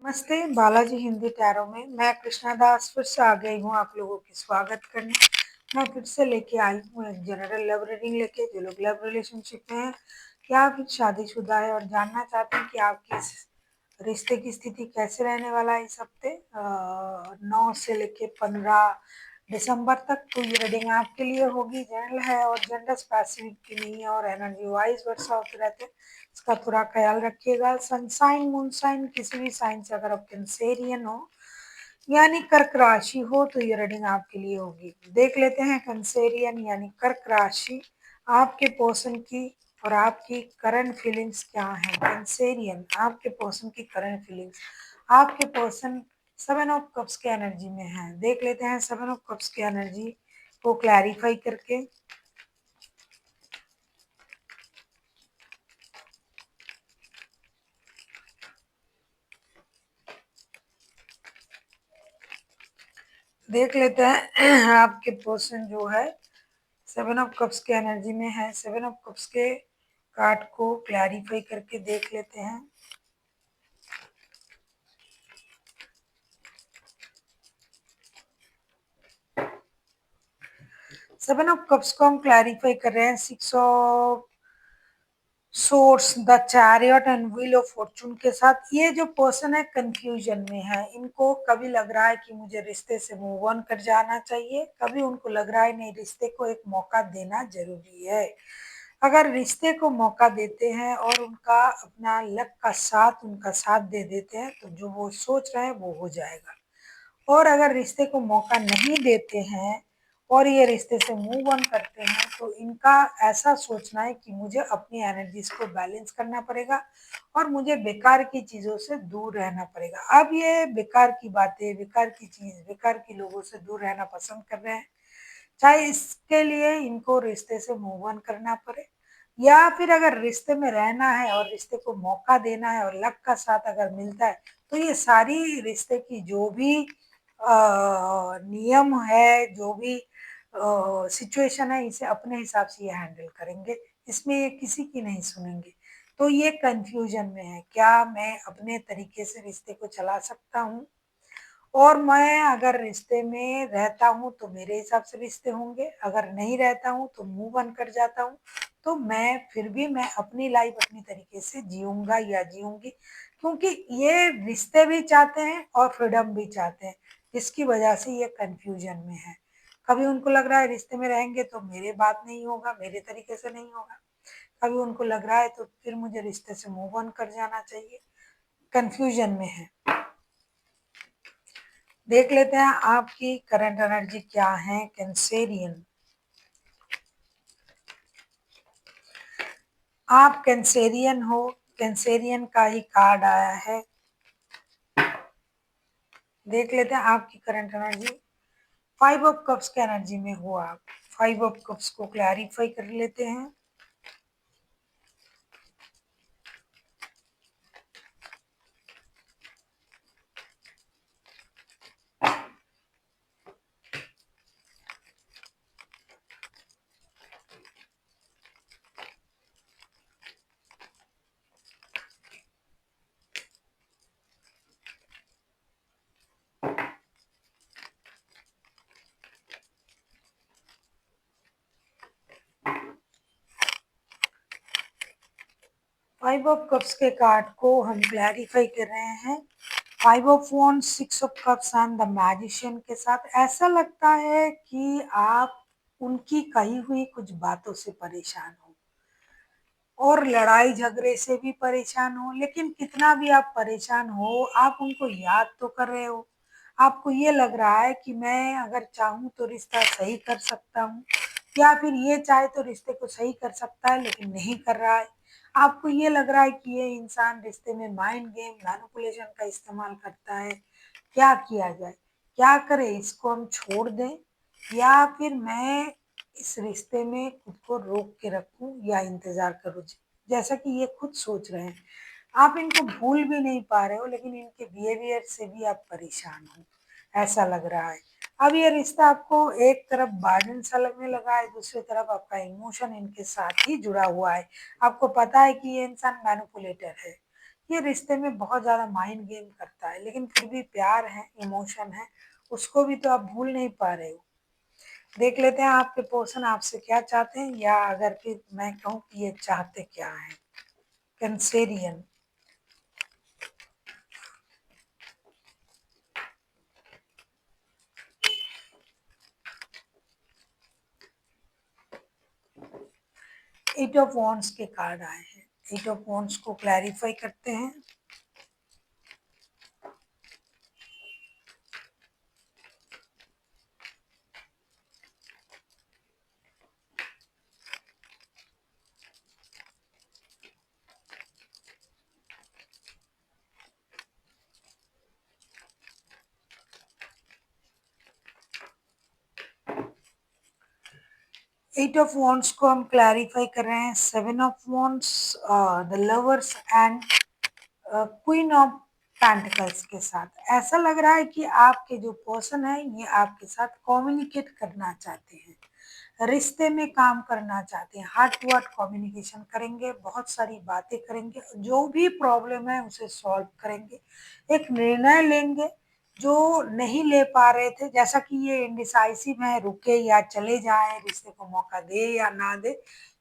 नमस्ते, बालाजी हिंदी टैरो में मैं कृष्णा दास फिर से आ गई हूँ आप लोगों की स्वागत करने। मैं फिर से लेके आई हूँ एक जनरल लव रीडिंग लेके। जो लोग लव रिलेशनशिप में हैं या फिर शादीशुदा है और जानना चाहते हैं कि आपके इस रिश्ते की स्थिति कैसे रहने वाला है इस हफ्ते 9 से लेके 15 दिसंबर तक, तो ये रीडिंग आपके लिए होगी। जनरल है और जेंडर स्पेसिफिक की नहीं है और एनर्जी वाइज वर्षा होते रहते हैं, इसका थोड़ा ख्याल रखिएगा। सनसाइन मूनसाइन किसी भी साइन से अगर आप कैंसेरियन हो यानी कर्क राशि हो तो ये रीडिंग आपके लिए होगी। देख लेते हैं कैंसेरियन यानी कर्क राशि आपके पर्सन की और आपकी करंट फीलिंग्स क्या है। कैंसेरियन आपके पर्सन की करंट फीलिंग्स। आपके पर्सन 7 ऑफ कप्स के एनर्जी में है। देख लेते हैं 7 ऑफ कप्स की एनर्जी को क्लैरिफाई करके। देख लेते हैं आपके पर्सन जो है 7 ऑफ कप्स के एनर्जी में है। 7 ऑफ कप्स के कार्ड को क्लैरिफाई करके देख लेते हैं। सेवन ऑफ कप्स को हम क्लैरिफाई कर रहे हैं 6 of source, the chariot and wheel of Fortune के साथ। ये जो पर्सन है कंफ्यूजन में है। इनको कभी लग रहा है कि मुझे रिश्ते से मूव ऑन कर जाना चाहिए, कभी उनको लग रहा है नहीं रिश्ते को एक मौका देना जरूरी है। अगर रिश्ते को मौका देते हैं और उनका अपना लक का साथ उनका साथ दे देते हैं तो जो वो सोच रहे हैं वो हो जाएगा। और अगर रिश्ते को मौका नहीं देते हैं और ये रिश्ते से मूव ऑन करते हैं तो इनका ऐसा सोचना है कि मुझे अपनी एनर्जीज को बैलेंस करना पड़ेगा और मुझे बेकार की चीज़ों से दूर रहना पड़ेगा। अब ये बेकार की बातें, बेकार की चीज़, बेकार की लोगों से दूर रहना पसंद कर रहे हैं, चाहे इसके लिए इनको रिश्ते से मूव ऑन करना पड़े या फिर अगर रिश्ते में रहना है और रिश्ते को मौका देना है और लक का साथ अगर मिलता है तो ये सारी रिश्ते की जो भी नियम है, जो भी सिचुएशन है, इसे अपने हिसाब से ये हैंडल करेंगे। इसमें ये किसी की नहीं सुनेंगे। तो ये कंफ्यूजन में है, क्या मैं अपने तरीके से रिश्ते को चला सकता हूँ और मैं अगर रिश्ते में रहता हूँ तो मेरे हिसाब से रिश्ते होंगे, अगर नहीं रहता हूँ तो मूव ऑन कर जाता हूँ तो मैं फिर भी मैं अपनी लाइफ अपनी तरीके से जीऊंगा या जीऊंगी, क्योंकि ये रिश्ते भी चाहते हैं और फ्रीडम भी चाहते हैं, जिसकी वजह से ये कंफ्यूजन में है। कभी उनको लग रहा है रिश्ते में रहेंगे तो मेरे बात नहीं होगा, मेरे तरीके से नहीं होगा, कभी उनको लग रहा है तो फिर मुझे रिश्ते से मूव ऑन कर जाना चाहिए। कंफ्यूजन में है। देख लेते हैं आपकी करंट एनर्जी क्या है कैंसेरियन। आप कैंसेरियन हो, कैंसेरियन का ही कार्ड आया है। देख लेते हैं आपकी करंट एनर्जी। 5 ऑफ कप्स के एनर्जी में हो आप। 5 ऑफ कप्स को क्लैरिफाई कर लेते हैं। फाइव ऑफ कप्स के कार्ड को हम क्लैरिफाई कर रहे हैं। 5 of wands, 6 of cups and the magician के साथ। ऐसा लगता है कि आप उनकी कही हुई कुछ बातों से परेशान हो और लड़ाई झगड़े से भी परेशान हो, लेकिन कितना भी आप परेशान हो आप उनको याद तो कर रहे हो। आपको ये लग रहा है कि मैं अगर चाहूँ तो रिश्ता सही कर सकता हूँ या फिर ये चाहे तो रिश्ते को सही कर सकता है लेकिन नहीं कर रहा है। आपको ये लग रहा है कि ये इंसान रिश्ते में माइंड गेम मैनिपुलेशन का इस्तेमाल करता है। क्या किया जाए, क्या करें, इसको हम छोड़ दें या फिर मैं इस रिश्ते में खुद को रोक के रखूं या इंतजार करूं। जैसा कि ये खुद सोच रहे हैं, आप इनको भूल भी नहीं पा रहे हो लेकिन इनके बिहेवियर से भी आप परेशान हो, ऐसा लग रहा है। अब ये रिश्ता आपको एक तरफ बर्डन सा लगने लगा है, दूसरी तरफ आपका इमोशन इनके साथ ही जुड़ा हुआ है। आपको पता है कि ये इंसान मैनिपुलेटर है, ये रिश्ते में बहुत ज़्यादा माइंड गेम करता है, लेकिन फिर भी प्यार है, इमोशन है, उसको भी तो आप भूल नहीं पा रहे हो। देख लेते हैं आपके पर्सन आपसे क्या चाहते हैं, या अगर कि मैं कहूँ कि ये चाहते क्या हैं। कैंसेरियन। 8 ऑफ वॉन्ड्स के कार्ड आए हैं। 8 ऑफ वॉन्ड्स को क्लैरिफाई करते हैं। एट ऑफ वॉन्ड्स को हम क्लैरिफाई कर रहे हैं 7 of wands, the lovers and queen of pentacles के साथ। ऐसा लग रहा है कि आपके जो पर्सन है ये आपके साथ कम्युनिकेट करना चाहते हैं, रिश्ते में काम करना चाहते हैं, हार्ट टू हार्ट कम्युनिकेशन करेंगे, बहुत सारी बातें करेंगे, जो भी प्रॉब्लम है उसे सॉल्व करेंगे, एक निर्णय लेंगे जो नहीं ले पा रहे थे, जैसा कि ये इंडिसाइसिव है, रुके या चले जाए, रिश्ते को मौका दे या ना दे,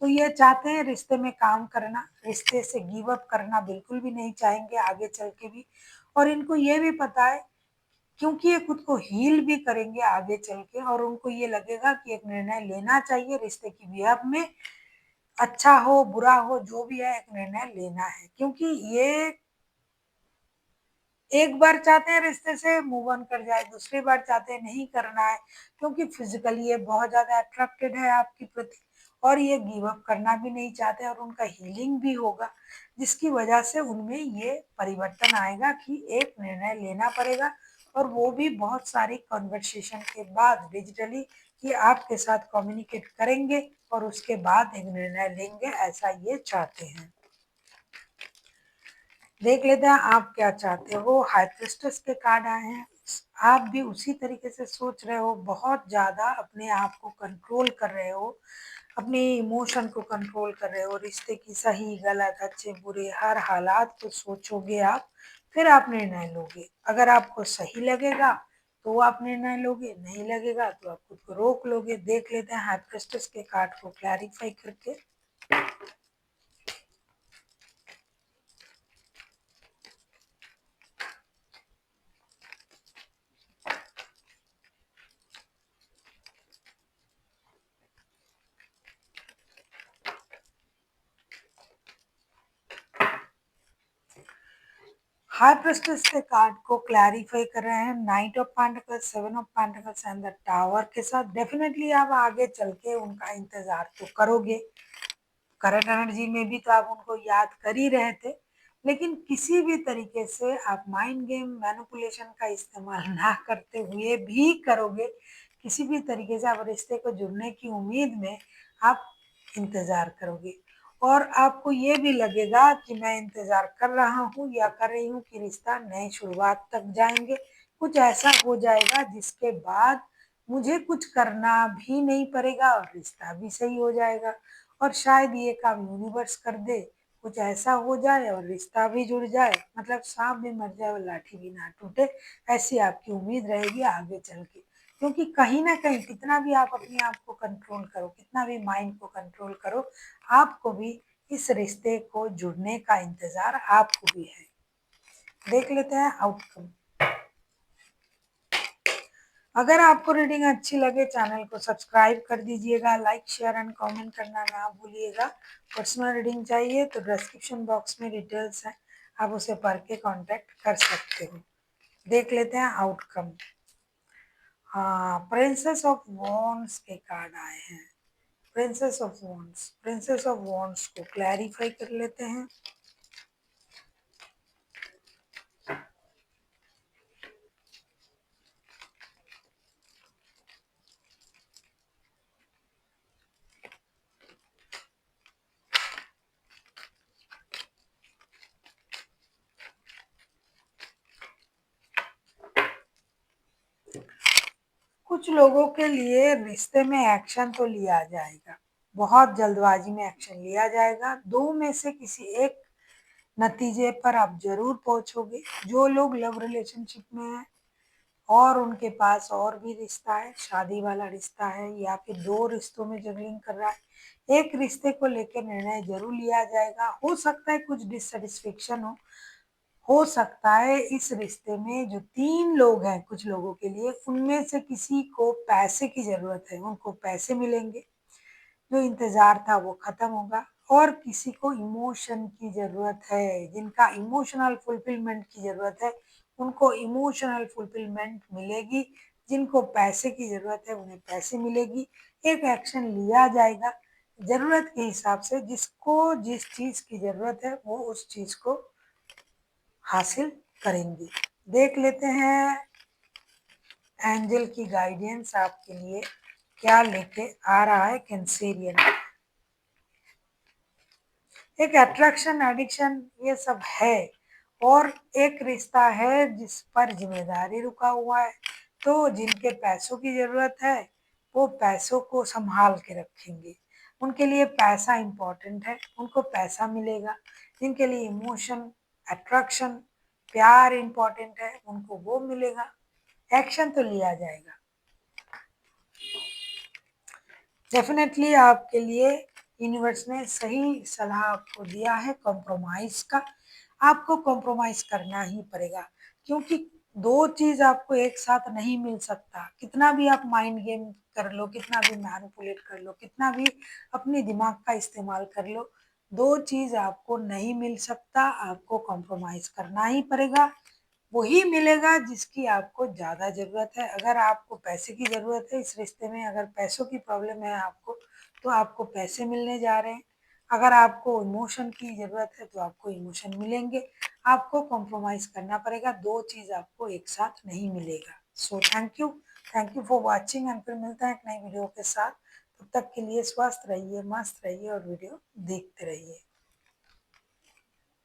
तो ये चाहते हैं रिश्ते में काम करना, रिश्ते से गिव अप करना बिल्कुल भी नहीं चाहेंगे आगे चल के भी। और इनको ये भी पता है, क्योंकि ये खुद को हील भी करेंगे आगे चल के, और उनको ये लगेगा कि एक निर्णय लेना चाहिए रिश्ते की बिहाफ में, अच्छा हो बुरा हो जो भी है, एक निर्णय लेना है, क्योंकि ये एक बार चाहते हैं रिश्ते से मूव ऑन कर जाए, दूसरी बार चाहते हैं नहीं करना है, क्योंकि फिजिकली ये बहुत ज्यादा अट्रैक्टेड है आपके प्रति, और ये गिव अप करना भी नहीं चाहते, और उनका हीलिंग भी होगा, जिसकी वजह से उनमें ये परिवर्तन आएगा कि एक निर्णय लेना पड़ेगा, और वो भी बहुत सारी कॉन्वर्सेशन के बाद डिजिटली, कि आपके साथ कम्युनिकेट करेंगे और उसके बाद एक निर्णय लेंगे, ऐसा ये चाहते हैं। देख लेते हैं आप क्या चाहते हो। हाई प्रिस्टेस के कार्ड आए हैं। आप भी उसी तरीके से सोच रहे हो, बहुत ज़्यादा अपने आप को कंट्रोल कर रहे हो, अपने इमोशन को कंट्रोल कर रहे हो, रिश्ते की सही गलत अच्छे बुरे हर हालात को सोचोगे आप, फिर आप निर्णय लोगे। अगर आपको सही लगेगा तो आप निर्णय लोगे, नहीं लगेगा तो आप खुद को रोक लोगे। देख लेते हैं हाई प्रिस्टेस के कार्ड को क्लैरिफाई करके। हाई प्रेस्टेस के कार्ड को क्लैरिफाई कर रहे हैं night of pentacles, 7 of pentacles and the tower के साथ। डेफिनेटली आप आगे चल के उनका इंतजार तो करोगे, करंट एनर्जी में भी तो आप उनको याद कर ही रहे थे, लेकिन किसी भी तरीके से आप माइंड गेम मैनिपुलेशन का इस्तेमाल ना करते हुए भी करोगे, किसी भी तरीके से आप रिश्ते को जुड़ने की उम्मीद में आप इंतजार करोगे, और आपको ये भी लगेगा कि मैं इंतजार कर रहा हूँ या कर रही हूँ कि रिश्ता नए शुरुआत तक जाएंगे, कुछ ऐसा हो जाएगा जिसके बाद मुझे कुछ करना भी नहीं पड़ेगा और रिश्ता भी सही हो जाएगा, और शायद ये काम यूनिवर्स कर दे, कुछ ऐसा हो जाए और रिश्ता भी जुड़ जाए, मतलब सांप भी मर जाए और लाठी भी ना टूटे, ऐसी आपकी उम्मीद रहेगी आगे चल के। क्योंकि कहीं ना कहीं कितना भी आप अपने आप को कंट्रोल करो, कितना भी माइंड को कंट्रोल करो, आपको भी इस रिश्ते को जुड़ने का इंतजार आपको भी है। देख लेते हैं आउटकम। अगर आपको रीडिंग अच्छी लगे चैनल को सब्सक्राइब कर दीजिएगा, लाइक शेयर एंड कमेंट करना ना भूलिएगा। पर्सनल रीडिंग चाहिए तो डिस्क्रिप्शन बॉक्स में डिटेल्स है, आप उसे पढ़ के कांटेक्ट कर सकते हो। देख लेते हैं आउटकम। हाँ, प्रिंसेस ऑफ वॉन्ड्स के कार्ड आए हैं। प्रिंसेस ऑफ वॉन्ड्स को क्लैरिफाई कर लेते हैं। कुछ लोगों के लिए रिश्ते में एक्शन तो लिया जाएगा, बहुत जल्दबाजी में एक्शन लिया जाएगा, दो में से किसी एक नतीजे पर आप ज़रूर पहुँचोगे। जो लोग लव रिलेशनशिप में हैं और उनके पास और भी रिश्ता है, शादी वाला रिश्ता है या फिर 2 रिश्तों में जगलिंग कर रहा है, एक रिश्ते को लेकर निर्णय ज़रूर लिया जाएगा। हो सकता है कुछ डिससैटिस्फैक्शन हो सकता है इस रिश्ते में जो 3 लोग हैं कुछ लोगों के लिए, उनमें से किसी को पैसे की ज़रूरत है, उनको पैसे मिलेंगे। जो इंतज़ार था वो ख़त्म होगा और किसी को इमोशन की ज़रूरत है, जिनका इमोशनल फुलफिलमेंट की ज़रूरत है, उनको इमोशनल फुलफिलमेंट मिलेगी। जिनको पैसे की ज़रूरत है, उन्हें पैसे मिलेगी। एक एक्शन लिया जाएगा ज़रूरत के हिसाब से, जिसको जिस चीज़ की ज़रूरत है, वो उस चीज़ को हासिल करेंगे। देख लेते हैं एंजल की गाइडेंस आपके लिए क्या लेके आ रहा है कैंसेरियन। एक अट्रैक्शन, एडिक्शन ये सब है और एक रिश्ता है जिस पर ज़िम्मेदारी रुका हुआ है। तो जिनके पैसों की ज़रूरत है, वो पैसों को सँभाल के रखेंगे। उनके लिए पैसा इम्पोर्टेंट है, उनको पैसा मिलेगा। जिनके लिए इमोशन, अट्रैक्शन, प्यार इम्पोर्टेंट है, उनको वो मिलेगा। एक्शन तो लिया जाएगा। डेफ़िनेटली आपके लिए यूनिवर्स ने सही सलाह आपको दिया है कॉम्प्रोमाइज़ का। आपको कॉम्प्रोमाइज़ करना ही पड़ेगा क्योंकि 2 चीज़ आपको एक साथ नहीं मिल सकता। कितना भी आप माइंड गेम कर लो, कितना भी मैनिपुलेट कर लो, कितना भी अपने दिमाग का इस्तेमाल कर लो, 2 चीज़ आपको नहीं मिल सकता। आपको कॉम्प्रोमाइज़ करना ही पड़ेगा। वही मिलेगा जिसकी आपको ज़्यादा ज़रूरत है। अगर आपको पैसे की ज़रूरत है इस रिश्ते में, अगर पैसों की प्रॉब्लम है आपको, तो आपको पैसे मिलने जा रहे हैं। अगर आपको इमोशन की ज़रूरत है, तो आपको इमोशन मिलेंगे। आपको कॉम्प्रोमाइज़ करना पड़ेगा, 2 चीज़ आपको एक साथ नहीं मिलेगा। So thank you for watching and फिर मिलते हैं एक नई वीडियो के साथ। तब तक के लिए स्वस्थ रहिए, मस्त रहिए और वीडियो देखते रहिए।